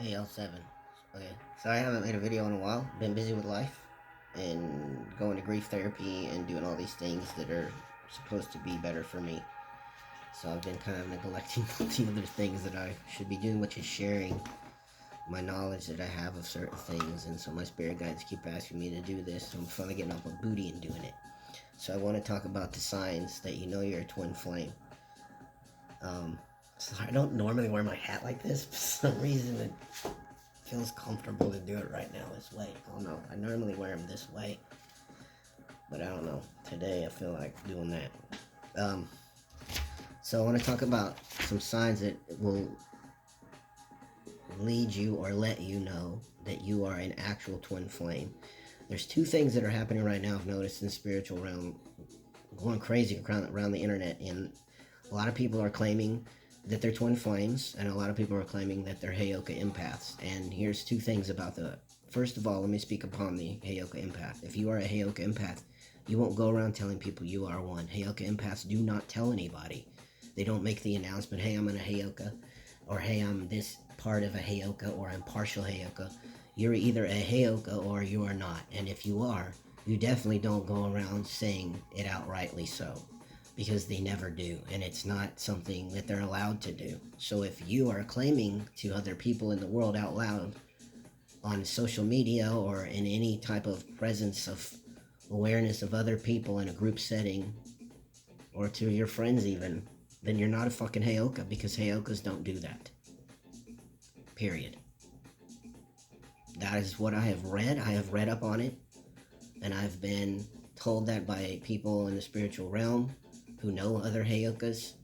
Hey L7. Okay, so I haven't made a video in a while. Been busy with life and going to grief therapy and doing all these things that are supposed to be better for me. So I've been kind of neglecting all the other things that I should be doing, which is sharing my knowledge that I have of certain things. And so my spirit guides keep asking me to do this, so I'm finally getting off my booty and doing it. So I want to talk about the signs that you know you're a twin flame. So I don't normally wear my hat like this. For some reason, it feels comfortable to do it right now this way. I don't know. I normally wear them this way, but I don't know. Today I feel like doing that. Um, so I want to talk about some signs that will lead you or let you know that you are an actual twin flame. There's two things that are happening right now I've noticed in the spiritual realm, going crazy around the internet, and a lot of people are claiming that they're twin flames, and a lot of people are claiming that they're Heyoka empaths. And here's two things about the. First of all, let me speak upon the Heyoka empath. If you are a Heyoka empath, you won't go around telling people you are one. Heyoka empaths do not tell anybody. They don't make the announcement, hey, I'm in a Heyoka, or hey, I'm this part of a Heyoka, or I'm partial Heyoka. You're either a Heyoka or you are not. And if you are, you definitely don't go around saying it outrightly so, because they never do, and it's not something that they're allowed to do. So if you are claiming to other people in the world out loud on social media or in any type of presence of awareness of other people in a group setting, or to your friends even, then you're not a fucking Heyoka, because Heyokas don't do that. Period. That is what I have read. I have read up on it, and I've been told that by people in the spiritual realm who know other Heyokas,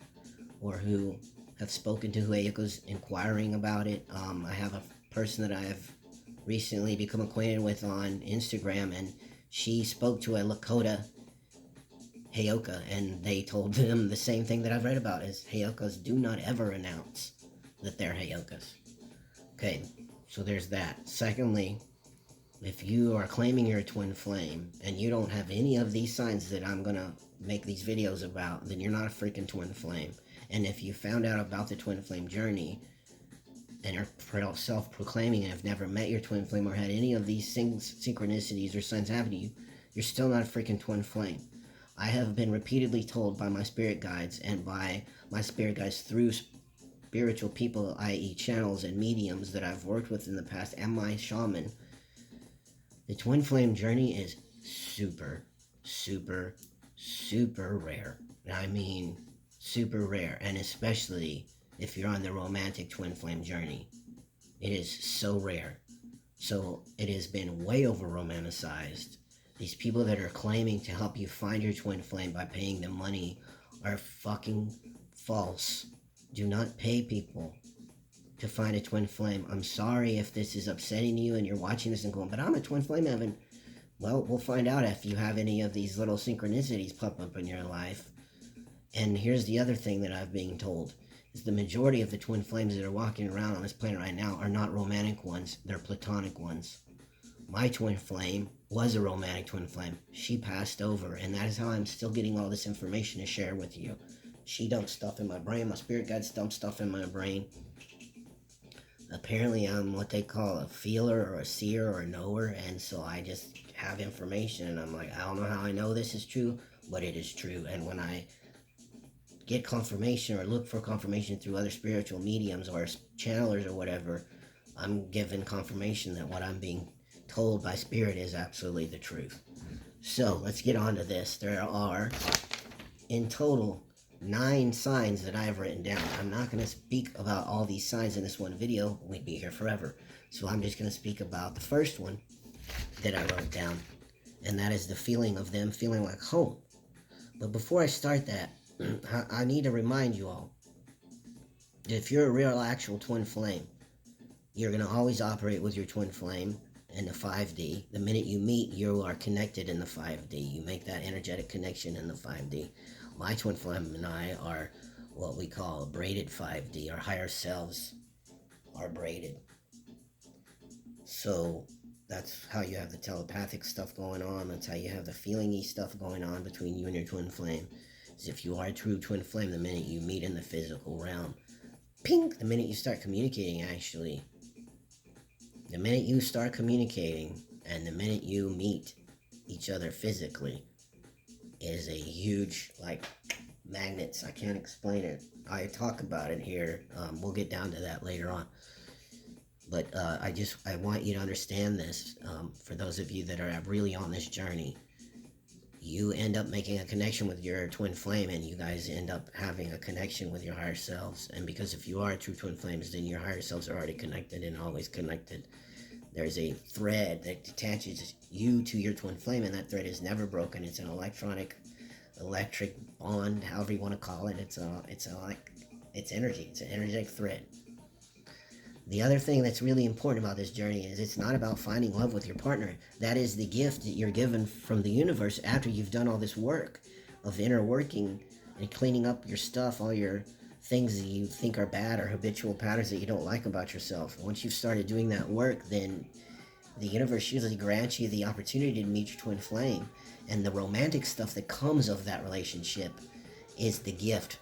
or who have spoken to Heyokas inquiring about it. I have a person that I have recently become acquainted with on Instagram, and she spoke to a Lakota Heyoka, and they told them the same thing that I've read about, is Heyokas do not ever announce that they're Heyokas. Okay, so there's that. Secondly, if you are claiming you're a twin flame and you don't have any of these signs that I'm gonna make these videos about, then you're not a freaking twin flame. And if you found out about the twin flame journey and are self-proclaiming and have never met your twin flame or had any of these synchronicities or signs happen to you, you're still not a freaking twin flame. I have been repeatedly told by my spirit guides and by my spirit guides through spiritual people, i.e. channels and mediums that I've worked with in the past, and my shaman, the twin flame journey is super, super, super rare. I mean, super rare, and especially if you're on the romantic twin flame journey. It is so rare. So it has been way over romanticized. These people that are claiming to help you find your twin flame by paying them money are fucking false. Do not pay people to find a twin flame. I'm sorry if this is upsetting you and you're watching this and going, but I'm a twin flame, Evan. Well, we'll find out if you have any of these little synchronicities pop up in your life. And here's the other thing that I've been told, is the majority of the twin flames that are walking around on this planet right now are not romantic ones, they're platonic ones. My twin flame was a romantic twin flame. She passed over, and that is how I'm still getting all this information to share with you. She dumped stuff in my brain, my spirit guides dumped stuff in my brain. Apparently I'm what they call a feeler or a seer or a knower, and so I just have information, and I'm like, I don't know how I know this is true, but it is true. And when I get confirmation or look for confirmation through other spiritual mediums or channelers or whatever, I'm given confirmation that what I'm being told by spirit is absolutely the truth. So let's get on to this. There are in total 9 signs that I've written down. I'm not going to speak about all these signs in this one video. We'd be here forever. So I'm just going to speak about the first one that I wrote down, and that is the feeling of them feeling like home. But before I start that, I need to remind you all, if you're a real actual twin flame, you're going to always operate with your twin flame in the 5D. The minute you meet, you are connected in the 5D. You make that energetic connection in the 5D. My twin flame and I are what we call a braided 5D. Our higher selves are braided. So that's how you have the telepathic stuff going on. That's how you have the feeling-y stuff going on between you and your twin flame. Is if you are a true twin flame, the minute you meet in the physical realm, ping, the minute you start communicating, actually, The minute you start communicating and the minute you meet each other physically is a huge, like, magnets. I can't explain it. I talk about it here. We'll get down to that later on. But I want you to understand this. For those of you that are really on this journey, you end up making a connection with your twin flame, and you guys end up having a connection with your higher selves. And because if you are true twin flames, then your higher selves are already connected and always connected. There's a thread that attaches you to your twin flame, and that thread is never broken. It's an electric bond, however you want to call it. It's energy. It's an energetic thread. The other thing that's really important about this journey is it's not about finding love with your partner. That is the gift that you're given from the universe after you've done all this work of inner working and cleaning up your stuff, all your things that you think are bad or habitual patterns that you don't like about yourself. Once you've started doing that work, then the universe usually grants you the opportunity to meet your twin flame. And the romantic stuff that comes of that relationship is the gift.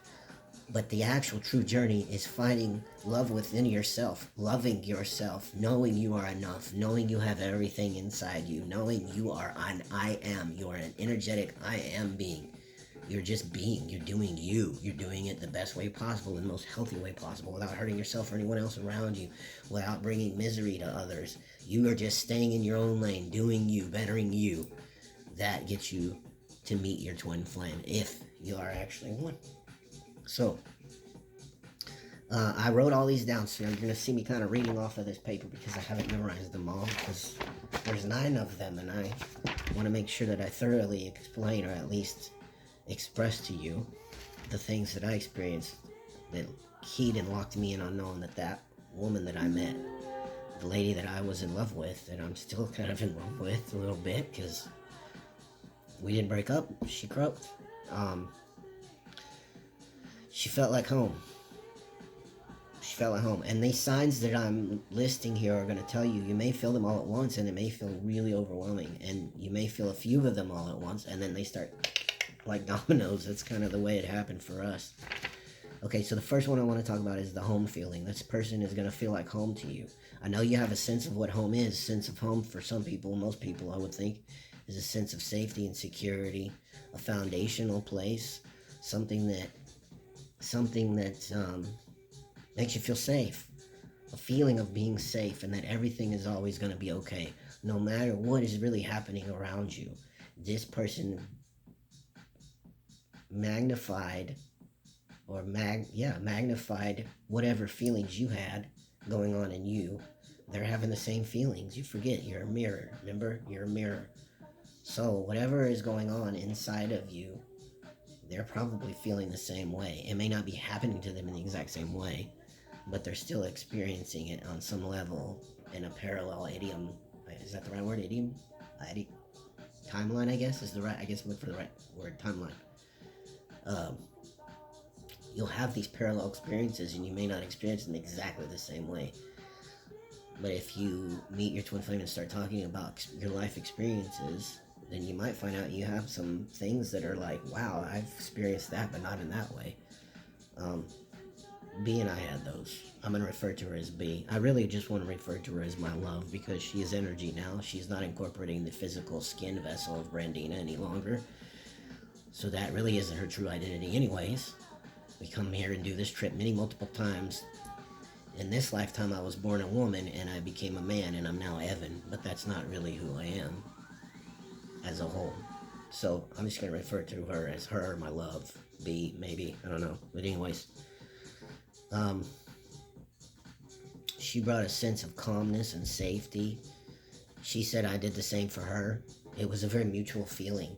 But the actual true journey is finding love within yourself, loving yourself, knowing you are enough, knowing you have everything inside you, knowing you are an I am. You are an energetic I am being. You're just being. You're doing you. You're doing it the best way possible, the most healthy way possible, without hurting yourself or anyone else around you, without bringing misery to others. You are just staying in your own lane, doing you, bettering you. That gets you to meet your twin flame, if you are actually one. So, I wrote all these down, so you're going to see me kind of reading off of this paper because I haven't memorized them all, because there's 9 of them, and I want to make sure that I thoroughly explain, or at least express to you, the things that I experienced that keyed and locked me in on knowing that woman that I met, the lady that I was in love with, that I'm still kind of in love with a little bit, because we didn't break up, she croaked. She felt like home. She felt at home. And these signs that I'm listing here are going to tell you, you may feel them all at once, and it may feel really overwhelming. And you may feel a few of them all at once, and then they start like dominoes. That's kind of the way it happened for us. Okay, so the first one I want to talk about is the home feeling. This person is going to feel like home to you. I know you have a sense of what home is. Sense of home for some people, most people, I would think, is a sense of safety and security, a foundational place, something that makes you feel safe, a feeling of being safe, and that everything is always going to be okay, no matter what is really happening around you. This person magnified whatever feelings you had going on in you. They're having the same feelings. You forget, you're a mirror. Remember, you're a mirror. So whatever is going on inside of you, they're probably feeling the same way. It may not be happening to them in the exact same way, but they're still experiencing it on some level in a parallel idiom. Is that the right word? Idiom? Timeline, I guess, is the right. I guess look for the right word. Timeline. You'll have these parallel experiences, and you may not experience them exactly the same way. But if you meet your twin flame and start talking about your life experiences, then you might find out you have some things that are like, wow, I've experienced that, but not in that way. B and I had those. I'm going to refer to her as B. I really just want to refer to her as my love, because she is energy now. She's not incorporating the physical skin vessel of Brandina any longer. So that really isn't her true identity anyways. We come here and do this trip multiple times. In this lifetime, I was born a woman, and I became a man, and I'm now Evan. But that's not really who I am as a whole. So I'm just going to refer to her as her, my love. B, maybe. I don't know. But anyways. She brought a sense of calmness and safety. She said I did the same for her. It was a very mutual feeling.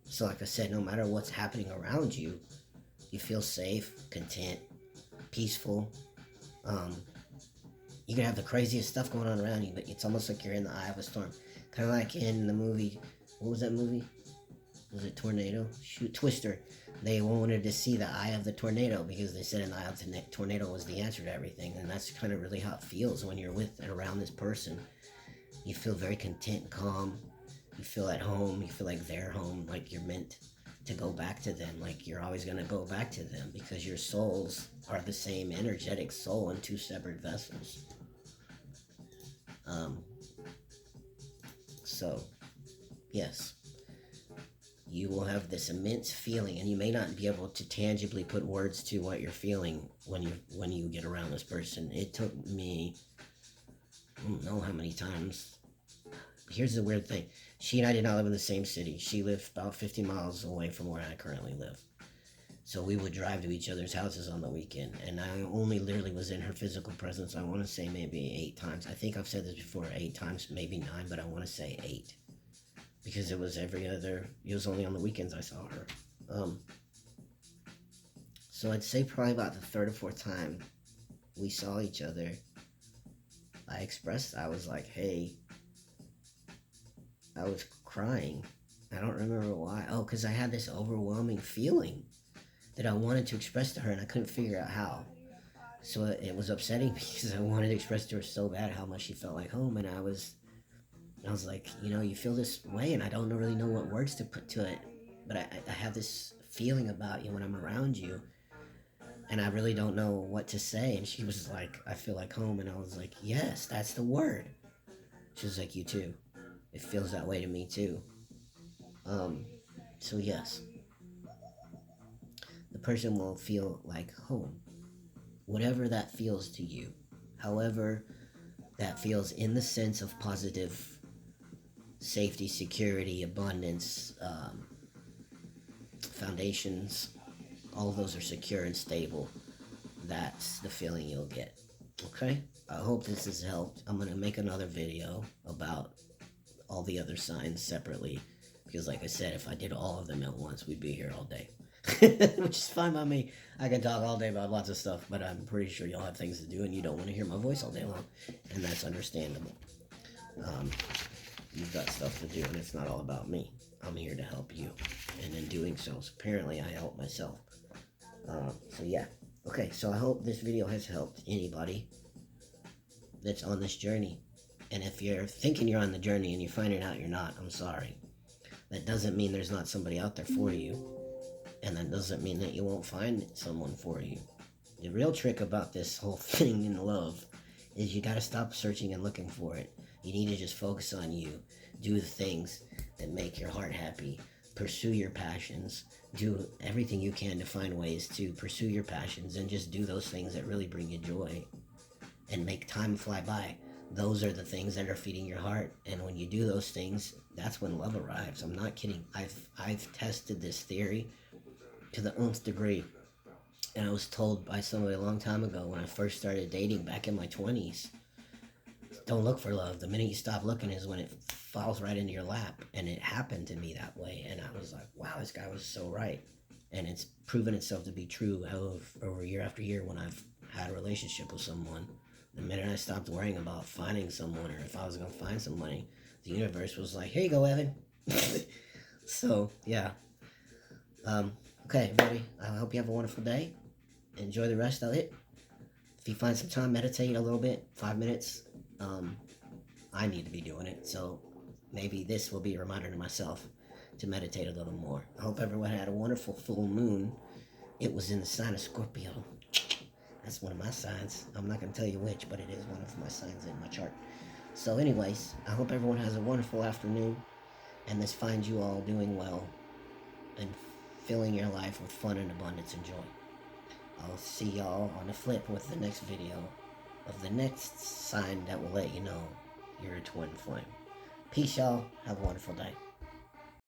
So like I said, no matter what's happening around you, you feel safe, content, peaceful. You can have the craziest stuff going on around you, but it's almost like you're in the eye of a storm. Kind of like in the movie, what was that movie? Was it Tornado? Shoot, Twister. They wanted to see the eye of the tornado because they said an eye of the tornado was the answer to everything. And that's kind of really how it feels when you're with and around this person. You feel very content, calm. You feel at home. You feel like they're home, like you're meant to go back to them, like you're always going to go back to them, because your souls are the same energetic soul in 2 separate vessels. Um, so, yes, you will have this immense feeling, and you may not be able to tangibly put words to what you're feeling when you get around this person. It took me, I don't know how many times. Here's the weird thing. She and I did not live in the same city. She lived about 50 miles away from where I currently live. So we would drive to each other's houses on the weekend, and I only literally was in her physical presence, I want to say maybe 8 times. I think I've said this before, 8 times, maybe 9, but I want to say 8. Because it was only on the weekends I saw her. So I'd say probably about the third or fourth time we saw each other, I was like, hey, I was crying. I don't remember why. Oh, because I had this overwhelming feeling that I wanted to express to her, and I couldn't figure out how. So it was upsetting because I wanted to express to her so bad how much she felt like home, and I was like, you feel this way, and I don't really know what words to put to it, but I have this feeling about you when I'm around you, and I really don't know what to say. And she was like, I feel like home, and I was like, yes, that's the word. She was like, you too. It feels that way to me too. So yes, the person will feel like home, whatever that feels to you, however that feels in the sense of positive safety, security, abundance, foundations, all of those are secure and stable. That's the feeling you'll get. Okay? I hope this has helped. I'm going to make another video about all the other signs separately, because like I said, if I did all of them at once, we'd be here all day. Which is fine by me. I can talk all day about lots of stuff, but I'm pretty sure y'all have things to do and you don't want to hear my voice all day long, and that's understandable. You've got stuff to do, and it's not all about me. I'm here to help you, and in doing so apparently I help myself. So yeah. Okay, so I hope this video has helped anybody that's on this journey. And if you're thinking you're on the journey and you're finding out you're not, I'm sorry. That doesn't mean there's not somebody out there for you. And that doesn't mean that you won't find someone for you. The real trick about this whole thing in love is you gotta stop searching and looking for it. You need to just focus on you. Do the things that make your heart happy. Pursue your passions. Do everything you can to find ways to pursue your passions, and just do those things that really bring you joy and make time fly by. Those are the things that are feeding your heart, and when you do those things, that's when love arrives. I'm not kidding. I've tested this theory to the nth degree, and I was told by somebody a long time ago when I first started dating back in my 20s, don't look for love. The minute you stop looking is when it falls right into your lap. And it happened to me that way, and I was like, wow, this guy was so right. And it's proven itself to be true over year after year. When I've had a relationship with someone, the minute I stopped worrying about finding someone, or if I was going to find somebody, the universe was like, here you go, Evan. So yeah. Okay, everybody, I hope you have a wonderful day. Enjoy the rest of it. If you find some time, meditate a little bit, 5 minutes. I need to be doing it, so maybe this will be a reminder to myself to meditate a little more. I hope everyone had a wonderful full moon. It was in the sign of Scorpio. That's one of my signs. I'm not going to tell you which, but it is one of my signs in my chart. So anyways, I hope everyone has a wonderful afternoon, and this finds you all doing well and filling your life with fun and abundance and joy. I'll see y'all on the flip with the next video of the next sign that will let you know you're a twin flame. Peace, y'all. Have a wonderful day.